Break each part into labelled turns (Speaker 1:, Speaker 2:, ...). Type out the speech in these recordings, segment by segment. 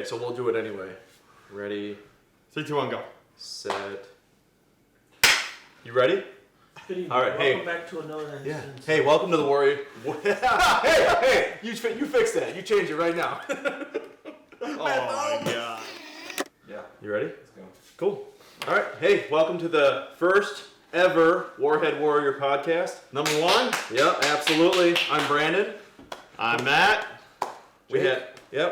Speaker 1: Okay, so we'll do it anyway. Ready?
Speaker 2: 3, 2, 1, go.
Speaker 1: Set. You ready? All right,
Speaker 3: welcome back to another
Speaker 1: Yeah.
Speaker 3: instance.
Speaker 1: Hey, welcome to the Warrior. hey, you fix that. You change it right now.
Speaker 2: Oh my god.
Speaker 1: Yeah. You ready?
Speaker 2: Let's go.
Speaker 1: Cool. All right. Hey, welcome to the first ever Warhead Warrior podcast.
Speaker 2: Number 1.
Speaker 1: Yep, absolutely. I'm Brandon.
Speaker 2: I'm Matt.
Speaker 1: We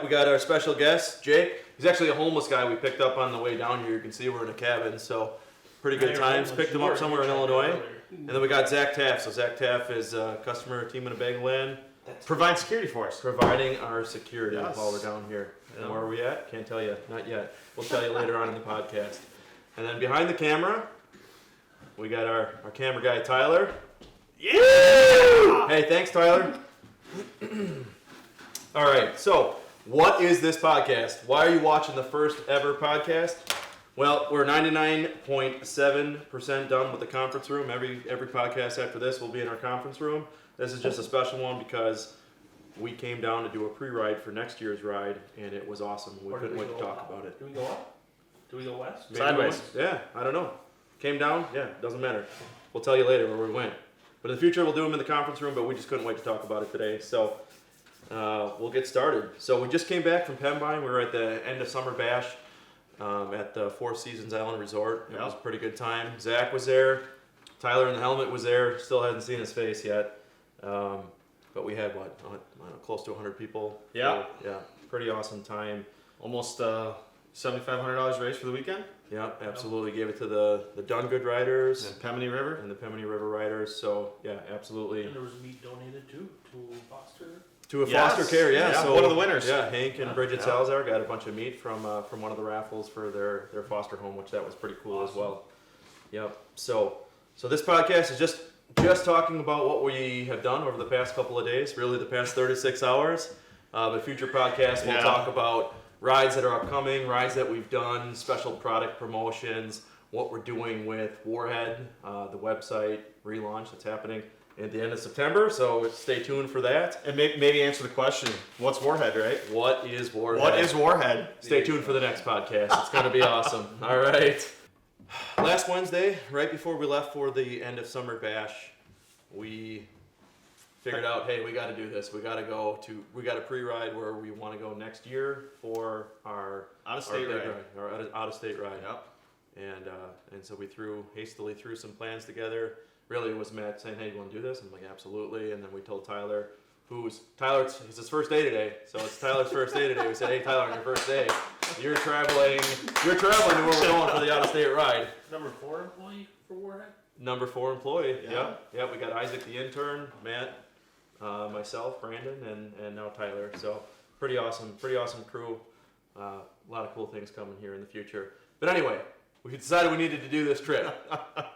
Speaker 1: got our special guest, Jake. He's actually a homeless guy we picked up on the way down here. You can see we're in a cabin, so pretty good times. Picked him up somewhere in Illinois. And then we got Zach Taff. So Zach Taff is a customer team in a bag of land.
Speaker 2: Provide security for us.
Speaker 1: Providing our security
Speaker 2: Yes.
Speaker 1: while we're down here. And where are we at? Can't tell you. Not yet. We'll tell you later on in the podcast. And then behind the camera, we got our camera guy, Tyler.
Speaker 2: Yeah!
Speaker 1: Hey, thanks, Tyler. All right, so what is this podcast? Why are you watching the first ever podcast? Well, we're 99.7% done with the conference room. Every podcast after this will be in our conference room. This is just a special one because we came down to do a pre-ride for next year's ride, and it was awesome. We couldn't wait to talk about it.
Speaker 3: Do we go up? Do we go west?
Speaker 1: Maybe
Speaker 2: Sideways.
Speaker 1: Yeah, I don't know. Came down? Yeah, doesn't matter. We'll tell you later where we went. But in the future, we'll do them in the conference room, but we just couldn't wait to talk about it today. So we'll get started. So we just came back from Pembine. We were at the end of summer bash at the Four Seasons Island Resort. It was a pretty good time. Zach was there. Tyler in the helmet was there. Still hadn't seen his face yet. But we had, close to 100 people.
Speaker 2: Yeah.
Speaker 1: So, yeah, pretty awesome time.
Speaker 2: Almost $7,500 raise for the weekend.
Speaker 1: Yeah, absolutely. Gave it to the Done Good Riders.
Speaker 2: And Pemini River.
Speaker 1: And the Pemini River Riders. So, yeah, absolutely.
Speaker 3: And there was meat donated too to foster.
Speaker 1: To a foster care, yeah.
Speaker 2: Yeah,
Speaker 1: So
Speaker 2: one of the winners.
Speaker 1: Yeah, Hank and Bridget Salazar got a bunch of meat from one of the raffles for their foster home, which that was pretty cool as well. Yep. So this podcast is just talking about what we have done over the past couple of days, really the past 36 hours. But future podcasts we'll talk about rides that are upcoming, rides that we've done, special product promotions, what we're doing with Warhead, the website relaunch that's happening at the end of September, so stay tuned for that.
Speaker 2: And maybe answer the question, what's Warhead, right?
Speaker 1: What is Warhead?
Speaker 2: What is Warhead?
Speaker 1: Stay tuned for the next podcast. It's going to be awesome. All right. Last Wednesday, right before we left for the end of summer bash, we figured out, hey, we got to do this. We got to pre-ride where we want to go next year for our
Speaker 2: Out-of-state ride.
Speaker 1: Our out-of-state ride.
Speaker 2: Yep.
Speaker 1: And so we hastily threw some plans together. Really, it was Matt saying, hey, you want to do this? I'm like, absolutely. And then we told Tyler, it's his first day today. So it's Tyler's first day today. We said, hey, Tyler, on your first day, you're traveling to where we're going for the out-of-state ride.
Speaker 3: Number 4 employee for Warhead?
Speaker 1: Number 4 employee,
Speaker 2: Yeah.
Speaker 1: Yeah, we got Isaac the intern, Matt, myself, Brandon, and now Tyler. So pretty awesome crew. A lot of cool things coming here in the future. But anyway, we decided we needed to do this trip.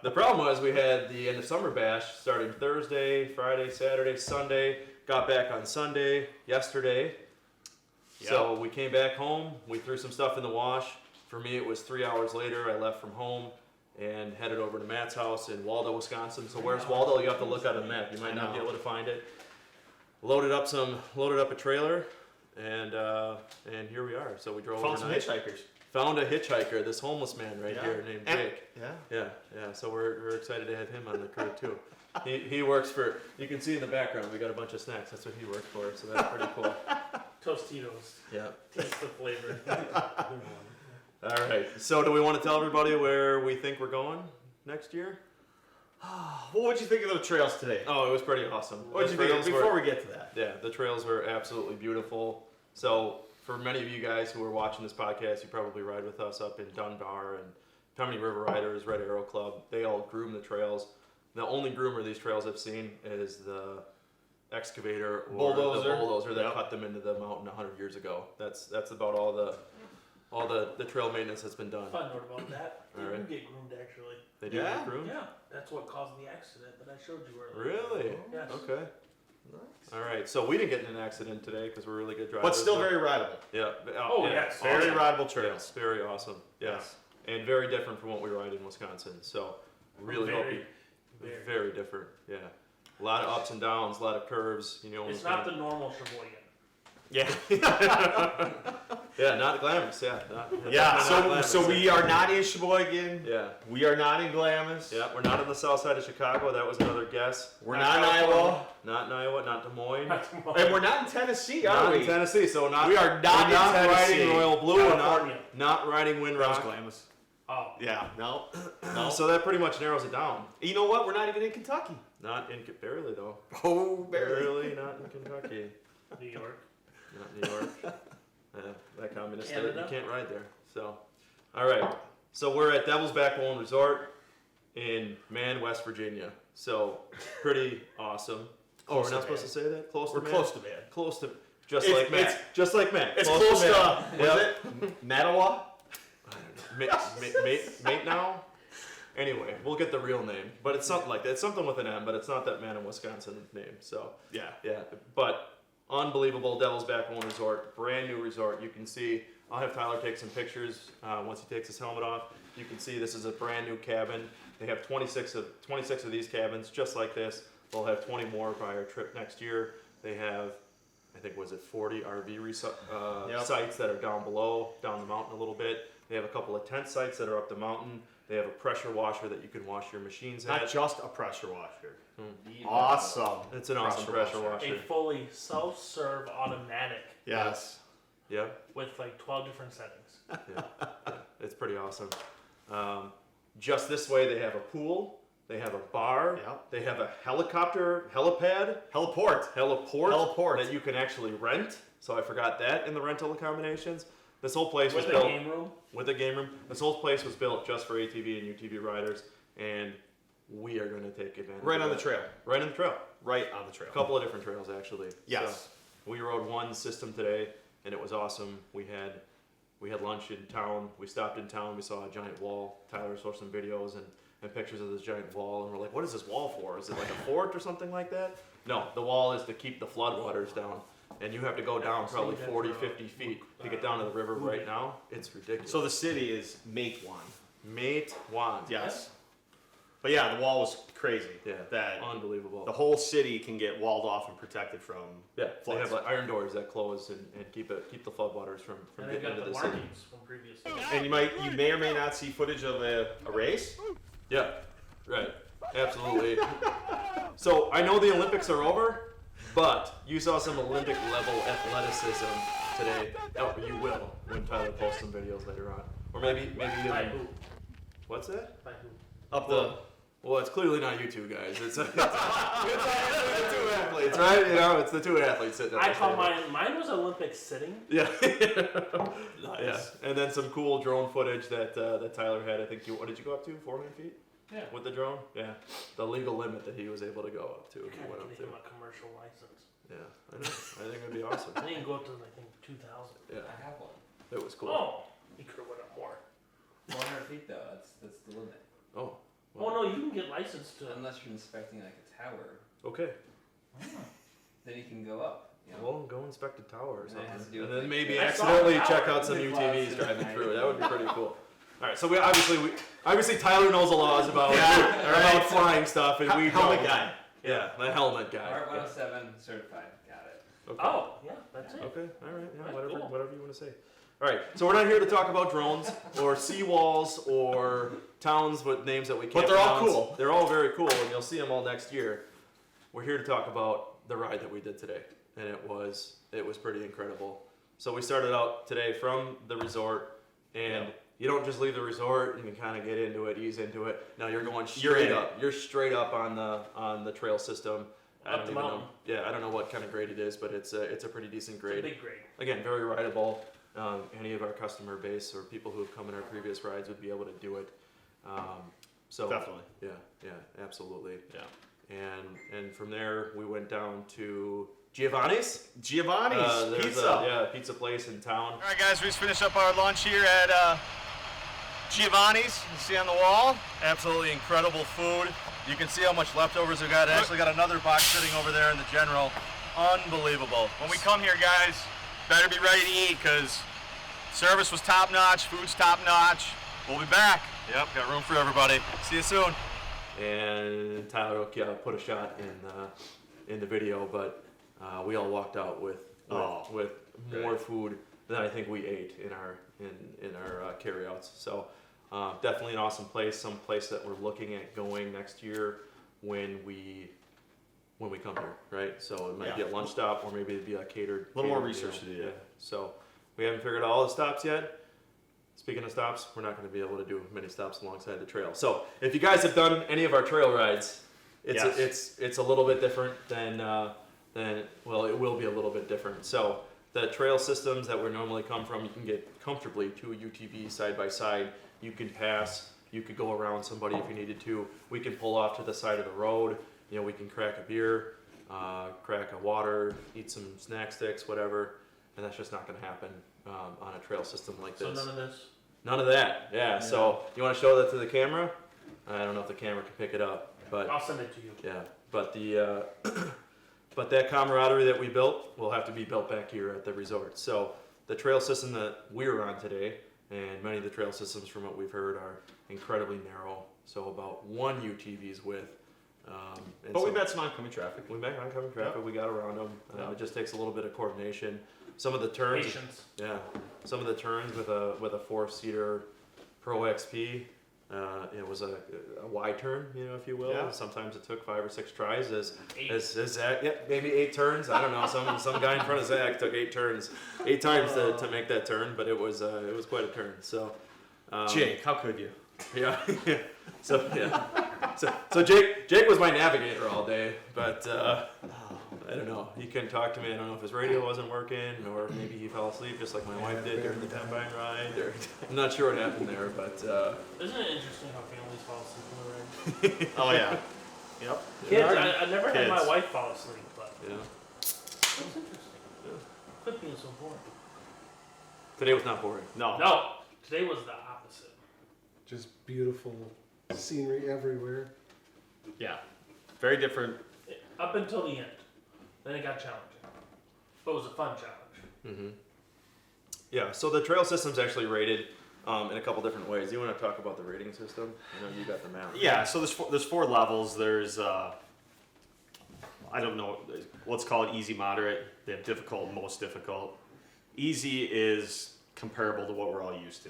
Speaker 1: The problem was we had the end of summer bash starting Thursday, Friday, Saturday, Sunday. Got back on Sunday, yesterday.
Speaker 2: Yep.
Speaker 1: So we came back home. We threw some stuff in the wash. For me, it was 3 hours later. I left from home and headed over to Matt's house in Waldo, Wisconsin. So where's Waldo? You have to look at a map. You might not be able to find it. Loaded up a trailer, and here we are. So we drove
Speaker 2: Found some
Speaker 1: overnight.
Speaker 2: hitchhikers.
Speaker 1: Found a hitchhiker, this homeless man right here named Jake.
Speaker 2: Yeah.
Speaker 1: Yeah. So we're excited to have him on the crew too. He works for. You can see in the background we got a bunch of snacks. That's what he works for. So that's pretty cool.
Speaker 3: Tostitos.
Speaker 1: Yeah.
Speaker 3: Taste the flavor.
Speaker 1: All right. So do we want to tell everybody where we think we're going next year?
Speaker 2: What would you think of the trails today?
Speaker 1: Oh, it was pretty awesome.
Speaker 2: What did you think before we get to that?
Speaker 1: Yeah, the trails were absolutely beautiful. So for many of you guys who are watching this podcast, you probably ride with us up in Dunbar and Pemini River Riders, Red Arrow Club. They all groom the trails. The only groomer these trails I've seen is the excavator or the bulldozer that cut them into the mountain 100 years ago. That's about all the trail maintenance that's been done.
Speaker 3: Fun note about that. They do get groomed actually.
Speaker 1: They do get groomed?
Speaker 3: Yeah, that's what caused the accident that I showed you earlier.
Speaker 1: Really?
Speaker 3: Yes.
Speaker 1: Okay. Nice. All right, so we didn't get in an accident today because we're really good drivers.
Speaker 2: But still very rideable.
Speaker 1: Yeah.
Speaker 3: Yes.
Speaker 2: Very
Speaker 1: awesome.
Speaker 2: rideable trails.
Speaker 1: Yes, very awesome. Yes. And very different from what we ride in Wisconsin. So really hope you... Very different, yeah. A lot of ups and downs, a lot of curves.
Speaker 3: It's not the normal Sheboygan.
Speaker 2: Yeah.
Speaker 1: Yeah, not glamorous. Yeah.
Speaker 2: Yeah.
Speaker 1: Definitely not glamorous.
Speaker 2: So we are not in Sheboygan.
Speaker 1: Yeah.
Speaker 2: We are not in Glamis.
Speaker 1: Yeah, we're not on the south side of Chicago. That was another guess.
Speaker 2: We're not in Iowa.
Speaker 1: Not in Iowa, not Des Moines.
Speaker 2: And we're not in Tennessee, are
Speaker 1: Not
Speaker 2: we?
Speaker 1: in Tennessee, so not,
Speaker 2: We are not
Speaker 1: we're
Speaker 2: in Tennessee.
Speaker 1: riding Royal Blue. We're
Speaker 3: California.
Speaker 1: not riding
Speaker 2: That was
Speaker 1: Windrock.
Speaker 2: Glamis.
Speaker 3: Oh.
Speaker 2: Yeah. No. No.
Speaker 1: So that pretty much narrows it down.
Speaker 2: You know what? We're not even in Kentucky.
Speaker 1: Not in barely though.
Speaker 2: Oh,
Speaker 1: Barely not in Kentucky.
Speaker 3: New York.
Speaker 1: Not New York. That communist state,
Speaker 3: Canada?
Speaker 1: you can't ride there. So, all right. So we're at Devil's Backbone Resort in West Virginia. So pretty awesome. Oh, we're not supposed to say that? Close to
Speaker 2: We're
Speaker 1: Man?
Speaker 2: close to man.
Speaker 1: Close to, just
Speaker 2: It's-
Speaker 1: like Matt.
Speaker 2: it's-
Speaker 1: Just like Matt.
Speaker 2: It's close to,
Speaker 1: Matt.
Speaker 2: was it? Mattawa?
Speaker 1: I don't know. Mate now? Anyway, we'll get the real name. But it's something like that. It's something with an M, but it's not that man in Wisconsin name. So,
Speaker 2: Yeah.
Speaker 1: yeah. But unbelievable Devil's Backbone Resort. Brand new resort. You can see, I'll have Tyler take some pictures once he takes his helmet off. You can see this is a brand new cabin. They have 26 of these cabins just like this. They'll have 20 more by our trip next year. They have, I think, 40 RV sites that are down below, down the mountain a little bit. They have a couple of tent sites that are up the mountain. They have a pressure washer that you can wash your machines
Speaker 2: Not
Speaker 1: at.
Speaker 2: just a pressure washer.
Speaker 4: The-
Speaker 2: Awesome.
Speaker 1: It's an awesome pressure
Speaker 3: A
Speaker 1: washer.
Speaker 3: fully self-serve automatic
Speaker 2: Yes.
Speaker 1: Yeah,
Speaker 3: with like 12 different settings.
Speaker 1: yeah, it's pretty awesome. Just this way, they have a pool. They have a bar.
Speaker 2: Yeah.
Speaker 1: They have a helipad,
Speaker 2: Heliport.
Speaker 1: heliport that you can actually rent. So I forgot that in the rental accommodations. This whole place was
Speaker 3: With a
Speaker 1: built
Speaker 3: game room.
Speaker 1: with a game room. This whole place was built just for ATV and UTV riders, and we are going to take advantage.
Speaker 2: Right
Speaker 1: of
Speaker 2: on the
Speaker 1: that.
Speaker 2: trail.
Speaker 1: Right on the trail.
Speaker 2: Right on the trail.
Speaker 1: A couple of different trails actually.
Speaker 2: Yes.
Speaker 1: So we rode one system today, and it was awesome. We had lunch in town. We stopped in town. We saw a giant wall. Tyler saw some videos and pictures of this giant wall, and we're like, "What is this wall for? Is it like a fort or something like that?" No, the wall is to keep the floodwaters down. And you have to go down probably 40, 50 feet to get down to the river right now. It's ridiculous.
Speaker 2: So the city is MATEWAN.
Speaker 1: MATEWAN.
Speaker 2: Yes. But yeah, the wall was crazy.
Speaker 1: Yeah.
Speaker 2: That
Speaker 1: Unbelievable.
Speaker 2: the whole city can get walled off and protected from.
Speaker 1: Yeah. They
Speaker 2: floods.
Speaker 1: have like iron doors that close and keep the floodwaters from
Speaker 3: And they've
Speaker 1: getting
Speaker 3: got
Speaker 1: into
Speaker 3: the
Speaker 1: the city.
Speaker 3: markings from previous.
Speaker 2: And you may or may not see footage of a race.
Speaker 1: Yeah. Right. Absolutely. So I know the Olympics are over, but you saw some Olympic level athleticism today. Oh, you will when Tyler posts some videos later on, or maybe
Speaker 3: By
Speaker 1: even
Speaker 3: who?
Speaker 1: what's that?
Speaker 3: By who?
Speaker 2: Up the.
Speaker 1: Well, it's clearly not you two guys. It's the two athletes, right? You know, it's the two athletes sitting. At
Speaker 3: I
Speaker 1: the
Speaker 3: call
Speaker 1: table.
Speaker 3: mine was Olympic sitting.
Speaker 1: Yeah.
Speaker 2: Nice.
Speaker 1: Yeah. And then some cool drone footage that Tyler had. I think what did you go up to? 400 feet
Speaker 3: Yeah.
Speaker 1: with the drone? Yeah. The legal limit that he was able to go up to. He
Speaker 3: God,
Speaker 1: went up
Speaker 3: give
Speaker 1: to.
Speaker 3: him a commercial license.
Speaker 1: Yeah. I know. I think it'd be awesome.
Speaker 3: I didn't go up to I think 2,000.
Speaker 1: Yeah.
Speaker 4: I have one.
Speaker 1: It was cool.
Speaker 3: Oh, he could have went up more.
Speaker 4: 400 feet though, that's the limit.
Speaker 1: Oh.
Speaker 3: Oh no, you can get licensed to.
Speaker 4: Unless you're inspecting like a tower,
Speaker 1: Okay.
Speaker 4: then you can go up. You know?
Speaker 1: Well, go inspect a tower or
Speaker 4: And it has to
Speaker 1: something,
Speaker 4: do
Speaker 1: and
Speaker 4: with,
Speaker 1: then
Speaker 4: like,
Speaker 1: maybe
Speaker 3: I saw
Speaker 1: accidentally
Speaker 3: a tower.
Speaker 1: check out some
Speaker 4: With
Speaker 1: UTVs
Speaker 4: lots
Speaker 1: driving
Speaker 4: of
Speaker 1: through. That would be pretty cool. All right, so we obviously Tyler knows the laws about about flying stuff, and we
Speaker 2: Helmet
Speaker 1: don't.
Speaker 2: guy.
Speaker 1: Yeah, the helmet guy.
Speaker 4: Art 107 certified. Got it.
Speaker 1: Okay.
Speaker 3: Oh, yeah, that's it.
Speaker 1: Okay. All right. Yeah.
Speaker 3: That's
Speaker 1: Whatever.
Speaker 3: cool.
Speaker 1: Whatever you want to say. All right. So we're not here to talk about drones or seawalls or towns with names that we can't.
Speaker 2: But they're all
Speaker 1: pronounce.
Speaker 2: cool.
Speaker 1: They're all very cool, and you'll see them all next year. We're here to talk about the ride that we did today, and it was pretty incredible. So we started out today from the resort, and you don't just leave the resort and you kind of get into it, ease into it. No, you're going straight
Speaker 2: in.
Speaker 1: up. You're straight up on the trail system. I
Speaker 3: Up
Speaker 1: don't
Speaker 3: the
Speaker 1: even know.
Speaker 3: mountain.
Speaker 1: Yeah, I don't know what kind of grade it is, but it's a pretty decent
Speaker 3: It's a
Speaker 1: grade.
Speaker 3: big grade.
Speaker 1: Again, very rideable. Any of our customer base or people who have come in our previous rides would be able to do it. So
Speaker 2: Definitely.
Speaker 1: yeah, absolutely.
Speaker 2: Yeah.
Speaker 1: And from there we went down to Giovanni's.
Speaker 2: Giovanni's
Speaker 1: There's
Speaker 2: Pizza.
Speaker 1: a pizza place in town.
Speaker 2: All right, guys, we just finished up our lunch here at Giovanni's. You see on the wall. Absolutely incredible food. You can see how much leftovers we got. I actually got another box sitting over there in the general. Unbelievable. When we come here, guys, better be ready to eat because service was top notch, food's top notch. We'll be back. Yep, got room for everybody. See you soon.
Speaker 1: And Tyler put a shot in the video, but we all walked out with
Speaker 2: Oh,
Speaker 1: more food than I think we ate in our carryouts. So definitely an awesome place, some place that we're looking at going next year when we come here, right? So it might be a lunch stop, or maybe it'd be a catered.
Speaker 5: A little more
Speaker 1: meal.
Speaker 5: research to do. Yeah.
Speaker 1: So we haven't figured out all the stops yet. Speaking of stops, we're not going to be able to do many stops alongside the trail. So if you guys have done any of our trail rides, it's a little bit different than well, it will be a little bit different. So the trail systems that we normally come from, you can get comfortably two UTVs side by side. You can pass. You could go around somebody if you needed to. We can pull off to the side of the road. You know, we can crack a beer, crack a water, eat some snack sticks, whatever. And that's just not going to happen on a trail system like this.
Speaker 3: So none of this?
Speaker 1: None of that, yeah. So you want to show that to the camera? I don't know if the camera can pick it up, but
Speaker 3: I'll send it to you.
Speaker 1: yeah. But the but that camaraderie that we built will have to be built back here at the resort. So the trail system that we're on today, and many of the trail systems from what we've heard are incredibly narrow. So about one UTV's width.
Speaker 5: But we met some oncoming traffic.
Speaker 1: We met oncoming traffic.
Speaker 5: Yep.
Speaker 1: We got around them.
Speaker 5: Yep.
Speaker 1: It just takes a little bit of coordination. Some of the turns.
Speaker 3: Patience.
Speaker 1: Yeah, some of the turns with a 4-seater Pro XP, it was a Y turn, you know, if you will.
Speaker 5: Yeah.
Speaker 1: Sometimes it took 5 or 6 tries. As
Speaker 3: 8.
Speaker 1: Zach, yeah, maybe 8 turns. I don't know. Some guy in front of Zach took 8 turns, 8 times to make that turn, but it was quite a turn. So,
Speaker 5: Jake, how could you?
Speaker 1: yeah, so yeah, so Jake was my navigator all day, but. I don't know. He couldn't talk to me. I don't know if his radio wasn't working, or maybe he fell asleep just like my wife did during the combine ride. Or I'm not sure what happened there, but
Speaker 3: Isn't it interesting how families fall asleep on the ride?
Speaker 5: Oh yeah. Yep.
Speaker 3: Kids, I never had my
Speaker 5: Kids.
Speaker 3: wife fall asleep, but
Speaker 1: yeah.
Speaker 3: it was interesting. Quit being so boring.
Speaker 1: Today was not boring.
Speaker 5: No.
Speaker 3: No, today was the opposite.
Speaker 6: Just beautiful scenery everywhere.
Speaker 5: Yeah. Very different.
Speaker 3: Up until the end. Then it got challenging. But it was a fun challenge.
Speaker 1: Mm-hmm. Yeah. So the trail system's actually rated in a couple different ways. You want to talk about the rating system? I know you got the map.
Speaker 5: Yeah. So there's 4 levels. There's I don't know. Let's call it easy, moderate. They have difficult, and most difficult. Easy is comparable to what we're all used to.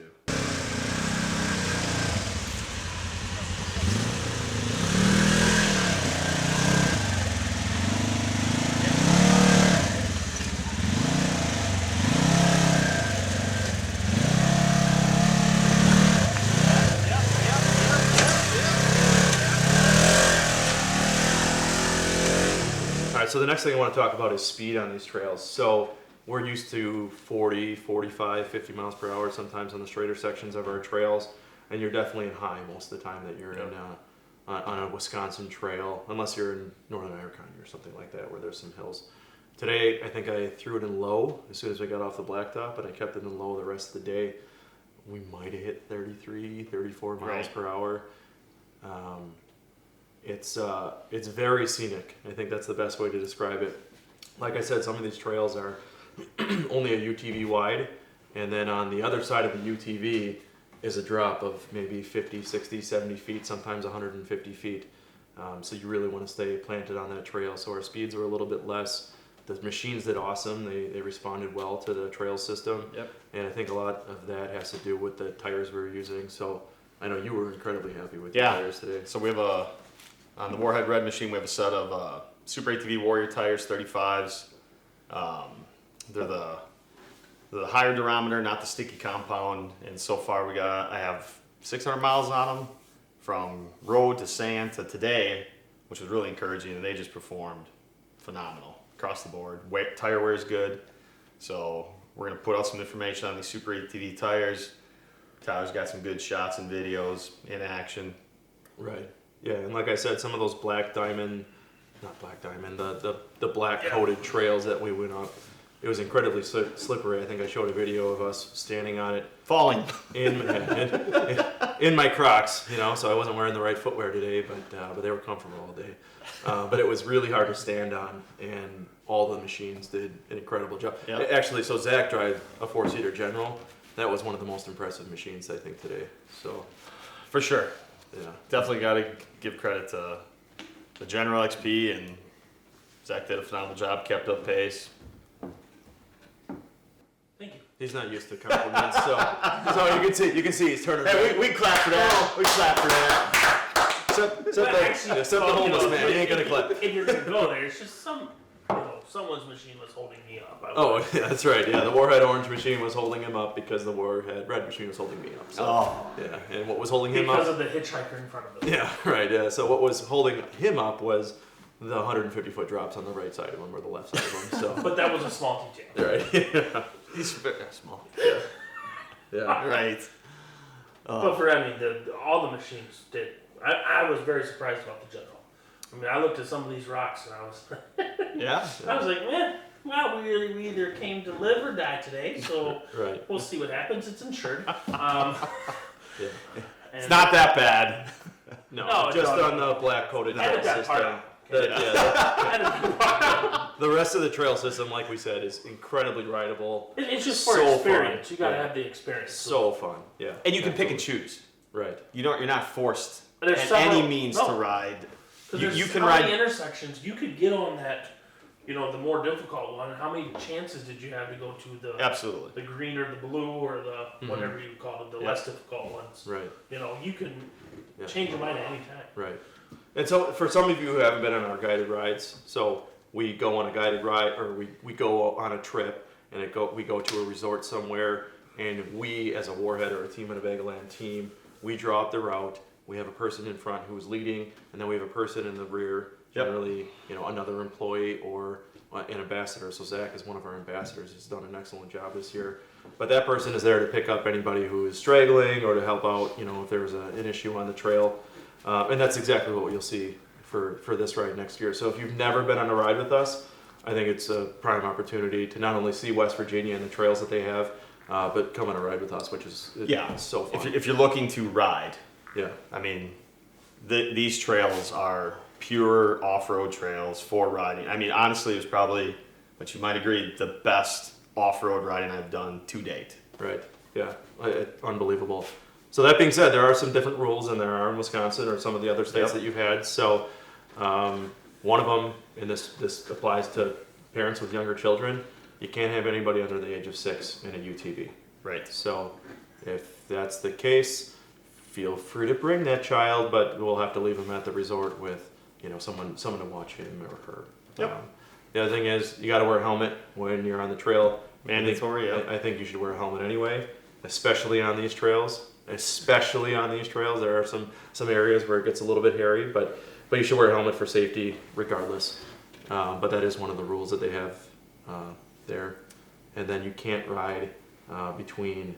Speaker 1: So the next thing I want to talk about is speed on these trails. So we're used to 40, 45, 50 miles per hour sometimes on the straighter sections of our trails, and you're definitely in high most of the time that you're on a Wisconsin trail, unless you're in northern Iroquois or something like that where there's some hills. Today, I think I threw it in low as soon as we got off the blacktop, but I kept it in low the rest of the day. We might have hit 33, 34 miles per hour. It's very scenic. I think that's the best way to describe it. Like I said, some of these trails are only a UTV wide, and then on the other side of the UTV is a drop of maybe 50, 60, 70 feet, sometimes 150 feet. So you really want to stay planted on that trail. So our speeds are a little bit less. The machines did awesome. They responded well to the trail system.
Speaker 5: Yep.
Speaker 1: And I think a lot of that has to do with the tires we were using. So I know you were incredibly happy with the tires today.
Speaker 5: So we have on the WORHEAD Red machine, we have a set of Super ATV Warrior tires, 35s. They're the higher durometer, not the sticky compound. And so far I have 600 miles on them from road to sand to today, which was really encouraging. And they just performed phenomenal across the board. Tire wear is good. So we're going to put out some information on these Super ATV tires. Tyler's got some good shots and videos in action.
Speaker 1: Right. Yeah, and like I said, some of those black diamond, the black coated trails that we went up, it was incredibly slippery. I think I showed a video of us standing on it,
Speaker 5: Falling.
Speaker 1: in my Crocs, so I wasn't wearing the right footwear today, but they were comfortable all day. But it was really hard to stand on, and all the machines did an incredible job.
Speaker 5: Yep.
Speaker 1: Actually, so Zach drive a 4-seater General. That was one of the most impressive machines, I think, today. So,
Speaker 5: For sure.
Speaker 1: yeah.
Speaker 5: Definitely got to give credit to the General XP, and Zach did a phenomenal job, kept up pace.
Speaker 3: Thank you.
Speaker 1: He's not used to compliments, so you can see he's turning.
Speaker 5: Hey, we clap for that. We clap for that.
Speaker 1: Except the homeless man. He ain't gonna clap.
Speaker 3: If you're gonna go there, it's just someone's machine was holding me up.
Speaker 1: Oh, yeah, that's right. Yeah, the Warhead orange machine was holding him up because the Warhead red machine was holding me up. So, yeah, and what was holding him up?
Speaker 3: Because of the hitchhiker in front of us.
Speaker 1: Yeah, right. Yeah. So what was holding him up was the 150-foot drops on the right side of him or the left side of him. So.
Speaker 3: But that was a small detail.
Speaker 1: Right. Yeah. He's very small. Yeah. Yeah.
Speaker 5: Right.
Speaker 3: But all the machines did. I was very surprised about the general. I mean, I looked at some of these rocks and I was,
Speaker 5: Yeah.
Speaker 3: I was like, well, we either came to live or die today, so
Speaker 1: Right.
Speaker 3: we'll see what happens. It's insured.
Speaker 1: Yeah.
Speaker 5: It's not that bad.
Speaker 1: No, just on the black coated trail
Speaker 3: Edit that part
Speaker 1: system.
Speaker 3: out.
Speaker 1: The rest of the trail system, like we said, is incredibly rideable.
Speaker 3: It's just for
Speaker 1: So
Speaker 3: experience.
Speaker 1: fun.
Speaker 3: You gotta
Speaker 1: Yeah.
Speaker 3: have the experience.
Speaker 1: So fun. Yeah.
Speaker 5: And you can pick and choose.
Speaker 1: Right.
Speaker 5: You're not forced
Speaker 3: There's
Speaker 5: at
Speaker 3: several-
Speaker 5: any means
Speaker 3: no.
Speaker 5: to ride.
Speaker 3: 'Cause
Speaker 5: You
Speaker 3: there's
Speaker 5: can
Speaker 3: how
Speaker 5: ride.
Speaker 3: many intersections you could get on that, the more difficult one. How many chances did you have to go to the
Speaker 5: Absolutely.
Speaker 3: the green or the blue or the whatever you call it, the
Speaker 1: Yeah.
Speaker 3: less difficult ones?
Speaker 1: Right.
Speaker 3: You can
Speaker 1: Yeah.
Speaker 3: change your mind at any time.
Speaker 1: Right. And so for some of you who haven't been on our guided rides, so we go on a guided ride or we go on a trip and we go to a resort somewhere and we as a Warhead or a Team Winnebagoland team, we draw up the route. We have a person in front who's leading and then we have a person in the rear,
Speaker 5: Yep.
Speaker 1: generally, another employee or an ambassador. So Zach is one of our ambassadors. He's done an excellent job this year. But that person is there to pick up anybody who is straggling or to help out, if there's an issue on the trail. And that's exactly what you'll see for this ride next year. So if you've never been on a ride with us, I think it's a prime opportunity to not only see West Virginia and the trails that they have, but come on a ride with us, which is
Speaker 5: Yeah.
Speaker 1: so fun.
Speaker 5: If you're looking to ride,
Speaker 1: Yeah,
Speaker 5: I mean, these trails are pure off-road trails for riding. I mean, honestly, it's probably, but you might agree, the best off-road riding I've done to date.
Speaker 1: right. Yeah, unbelievable. So that being said, there are some different rules than there are in Wisconsin or some of the other states
Speaker 5: Yep.
Speaker 1: that you've had. So one of them, and this applies to parents with younger children, you can't have anybody under the age of 6 in a UTV.
Speaker 5: Right.
Speaker 1: So if that's the case, feel free to bring that child, but we'll have to leave them at the resort with, someone to watch him or her.
Speaker 5: Yep.
Speaker 1: The other thing is you got to wear a helmet when you're on the trail.
Speaker 5: Mandatory, yeah.
Speaker 1: I think you should wear a helmet anyway, especially on these trails. There are some areas where it gets a little bit hairy, but you should wear a helmet for safety regardless. But that is one of the rules that they have there. And then you can't ride between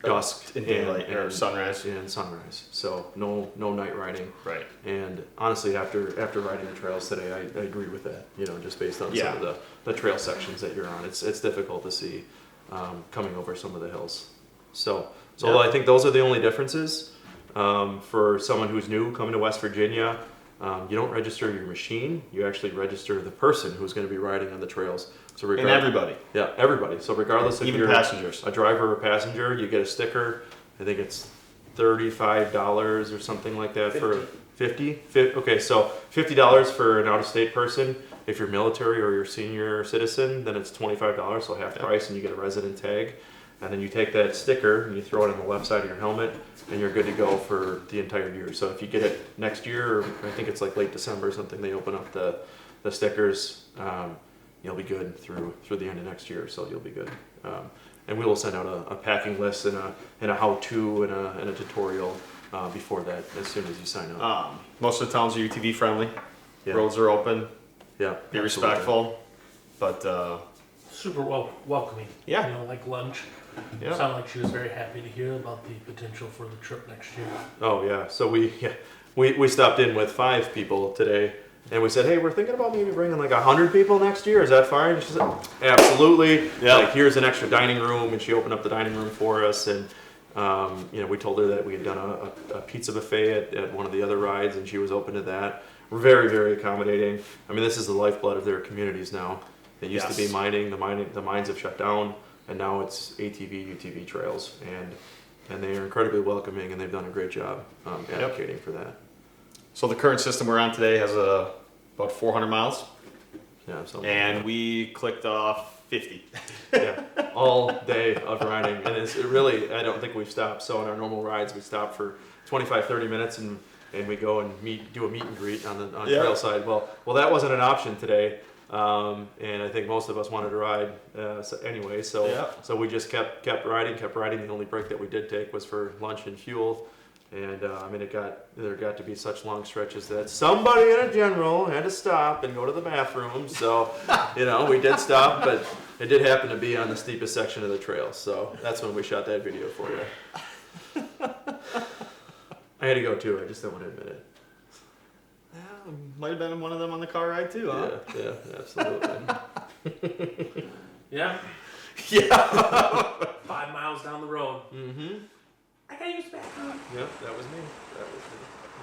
Speaker 1: dusk
Speaker 5: and daylight or sunrise.
Speaker 1: and sunrise. So no night riding.
Speaker 5: Right.
Speaker 1: And honestly, after riding the trails today, I agree with that. Just based on some of the trail sections that you're on, it's difficult to see coming over some of the hills. So I think those are the only differences. For someone who's new coming to West Virginia, you don't register your machine. You actually register the person who's going to be riding on the trails. So
Speaker 5: And everybody.
Speaker 1: Yeah, everybody. So regardless if
Speaker 5: Even
Speaker 1: you're
Speaker 5: passengers.
Speaker 1: a driver or a passenger, you get a sticker. I think it's $35 or something like that for 50. Okay, so $50 for an out-of-state person. If you're military or you're senior citizen, then it's $25, so half price, and you get a resident tag. And then you take that sticker and you throw it on the left side of your helmet, and you're good to go for the entire year. So if you get it next year, or I think it's like late December or something, they open up the stickers. You'll be good through the end of next year, so you'll be good. And we will send out a packing list and a how-to and a tutorial before that as soon as you sign up.
Speaker 5: Most of the towns are UTV friendly.
Speaker 1: Yeah.
Speaker 5: Roads are open.
Speaker 1: Yeah,
Speaker 5: Be
Speaker 1: absolutely.
Speaker 5: respectful. But
Speaker 3: Super welcoming.
Speaker 5: Yeah.
Speaker 3: Like lunch.
Speaker 5: yeah.
Speaker 3: Sounded like she was very happy to hear about the potential for the trip next year.
Speaker 1: Oh yeah, so we stopped in with 5 people today, and we said, hey, we're thinking about maybe bringing like 100 people next year. Is that fine? And she said, absolutely.
Speaker 5: Yeah.
Speaker 1: Like here's an extra dining room, and she opened up the dining room for us, and we told her that we had done a pizza buffet at one of the other rides, and she was open to that. We're very, very accommodating. I mean, this is the lifeblood of their communities now. It used to be
Speaker 5: Yes.
Speaker 1: mining. The mines have shut down, and now it's ATV, UTV trails, and they are incredibly welcoming, and they've done a great job advocating for that.
Speaker 5: So the current system we're on today has about 400 miles.
Speaker 1: Yeah, so
Speaker 5: And we clicked off 50.
Speaker 1: Yeah, all day of riding, and it really, I don't think we've stopped. So in our normal rides, we stop for 25, 30 minutes, and we go and do a meet and greet on the trail side. Well, that wasn't an option today, and I think most of us wanted to ride anyway. So we just kept riding. The only break that we did take was for lunch and fuel. And I mean, there got to be such long stretches that somebody in a general had to stop and go to the bathroom. So, we did stop, but it did happen to be on the steepest section of the trail. So that's when we shot that video for you. I had to go too. I just don't want to admit it.
Speaker 5: Might have been one of them on the car ride too, huh?
Speaker 1: Yeah, absolutely.
Speaker 3: Yeah.
Speaker 5: Yeah.
Speaker 3: 5 miles down the road.
Speaker 1: Mm-hmm.
Speaker 3: I gotta use the bathroom.
Speaker 1: Yep, that was me.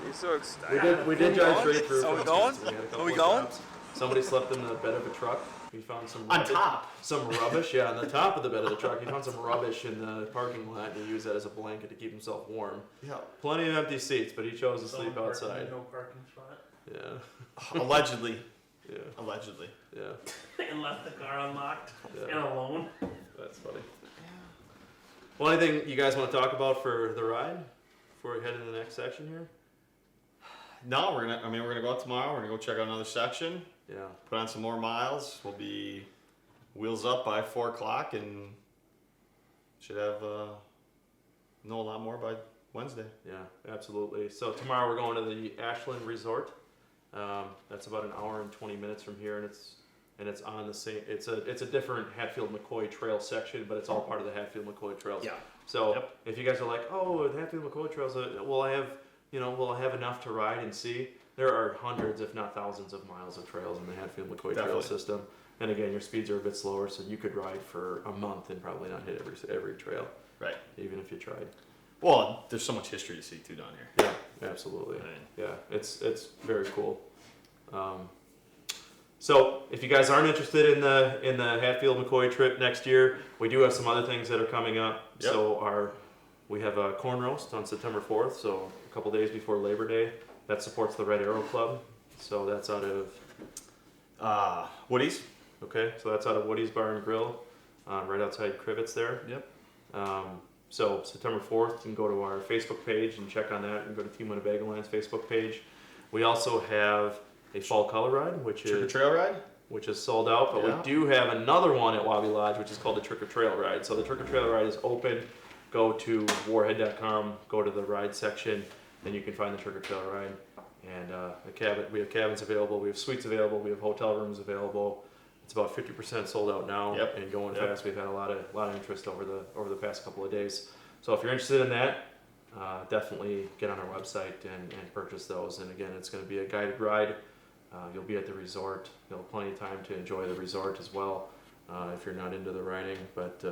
Speaker 7: You're so excited.
Speaker 1: We did drive straight through.
Speaker 7: Are we going?
Speaker 1: We had a couple
Speaker 7: Are we
Speaker 1: of
Speaker 7: going?
Speaker 1: stops. Somebody slept in the bed of a truck. We found some
Speaker 5: On
Speaker 1: rubbish,
Speaker 5: top.
Speaker 1: some rubbish. Yeah, on the top of the bed of the truck. He found some rubbish in the parking lot, and he used that as a blanket to keep himself warm.
Speaker 5: Yeah.
Speaker 1: Plenty of empty seats, but he chose to sleep
Speaker 3: Someone parked in
Speaker 1: outside.
Speaker 3: No parking spot.
Speaker 1: Yeah,
Speaker 5: Allegedly.
Speaker 1: yeah,
Speaker 5: Allegedly.
Speaker 1: yeah.
Speaker 3: And left the car unlocked and
Speaker 1: Yeah,
Speaker 3: alone.
Speaker 1: that's funny. Well, anything you guys want to talk about for the ride before we head into the next section here?
Speaker 5: No, we're gonna go out tomorrow. We're gonna go check out another section.
Speaker 1: Yeah.
Speaker 5: Put on some more miles. We'll be wheels up by 4 o'clock and should have know a lot more by Wednesday.
Speaker 1: Yeah, absolutely. So tomorrow we're going to the Ashland Resort. That's about an hour and 20 minutes from here, and it's on the same. It's a different Hatfield McCoy Trail section, but it's all part of the Hatfield McCoy Trails.
Speaker 5: Yeah.
Speaker 1: So if you guys are like, oh, the Hatfield McCoy Trails, will I have enough to ride and see? There are hundreds, if not thousands, of miles of trails in the Hatfield McCoy Trail system. And again, your speeds are a bit slower, so you could ride for a month and probably not hit every trail.
Speaker 5: Right.
Speaker 1: Even if you tried.
Speaker 5: Well, there's so much history to see too down here.
Speaker 1: Yeah, absolutely.
Speaker 5: Right.
Speaker 1: Yeah, it's very cool. So if you guys aren't interested in the Hatfield McCoy trip next year, we do have some other things that are coming up.
Speaker 5: Yep.
Speaker 1: So we have a corn roast on September 4th, so a couple days before Labor Day. That supports the Red Arrow Club. So that's out of
Speaker 5: Woody's.
Speaker 1: Okay, so that's out of Woody's Bar and Grill, right outside Crivets there.
Speaker 5: Yep.
Speaker 1: So September 4th, you can go to our Facebook page and check on that. You can go to Team Winnebago Land's Facebook page. We also have a fall color ride, which
Speaker 5: Trick or
Speaker 1: is
Speaker 5: Trail ride.
Speaker 1: which is sold out, but
Speaker 5: Yeah.
Speaker 1: we do have another one at Wabi Lodge, which is called the Trick or Trail ride. So the Trick or Trail ride is open. Go to WORHEAD.com, go to the ride section, and you can find the Trick or Trail ride. And we have cabins available, we have suites available, we have hotel rooms available. It's about 50% sold out now,
Speaker 5: Yep.
Speaker 1: and going
Speaker 5: Yep.
Speaker 1: fast. We've had a lot of interest over the past couple of days. So if you're interested in that, definitely get on our website and purchase those. And again, it's going to be a guided ride. You'll be at the resort. You'll have plenty of time to enjoy the resort as well, if you're not into the riding. But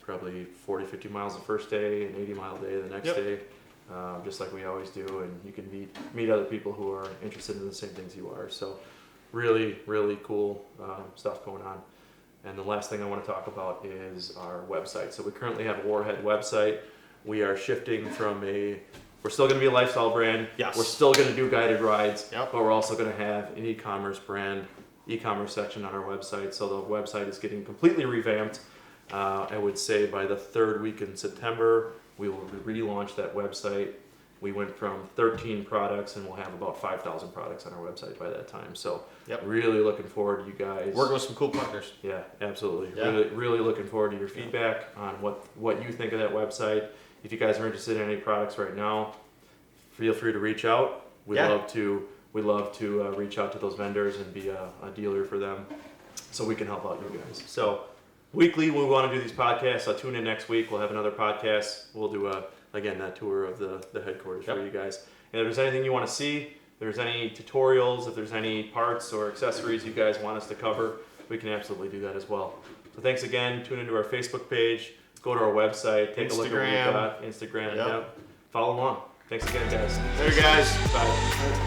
Speaker 1: probably 40, 50 miles the first day, an 80-mile day the next
Speaker 5: Yep.
Speaker 1: day, just like we always do. And you can meet other people who are interested in the same things you are. So really, really cool stuff going on. And the last thing I want to talk about is our website. So we currently have a WORHEAD website. We are shifting from we're still going to be a lifestyle brand.
Speaker 5: Yes.
Speaker 1: We're still going to do guided rides.
Speaker 5: Yep.
Speaker 1: But we're also going to have an e-commerce section on our website. So the website is getting completely revamped. I would say by the third week in September, we will relaunch that website. We went from 13 products, and we'll have about 5,000 products on our website by that time. So
Speaker 5: Yep.
Speaker 1: really looking forward to you guys.
Speaker 5: Working with some cool partners.
Speaker 1: Yeah, absolutely.
Speaker 5: Yeah.
Speaker 1: Really, really looking forward to your feedback on what you think of that website. If you guys are interested in any products right now, feel free to reach out. We'd love to reach out to those vendors and be a dealer for them, so we can help out you guys. So weekly, we want to do these podcasts. So tune in next week. We'll have another podcast. We'll do that tour of the headquarters for you guys. And if there's anything you want to see, if there's any tutorials, if there's any parts or accessories you guys want us to cover, we can absolutely do that as well. So thanks again. Tune into our Facebook page. Go to our website. Take a look at what we've got. Instagram. Yep. Follow along. Thanks again, guys.
Speaker 5: There, guys.
Speaker 1: Bye.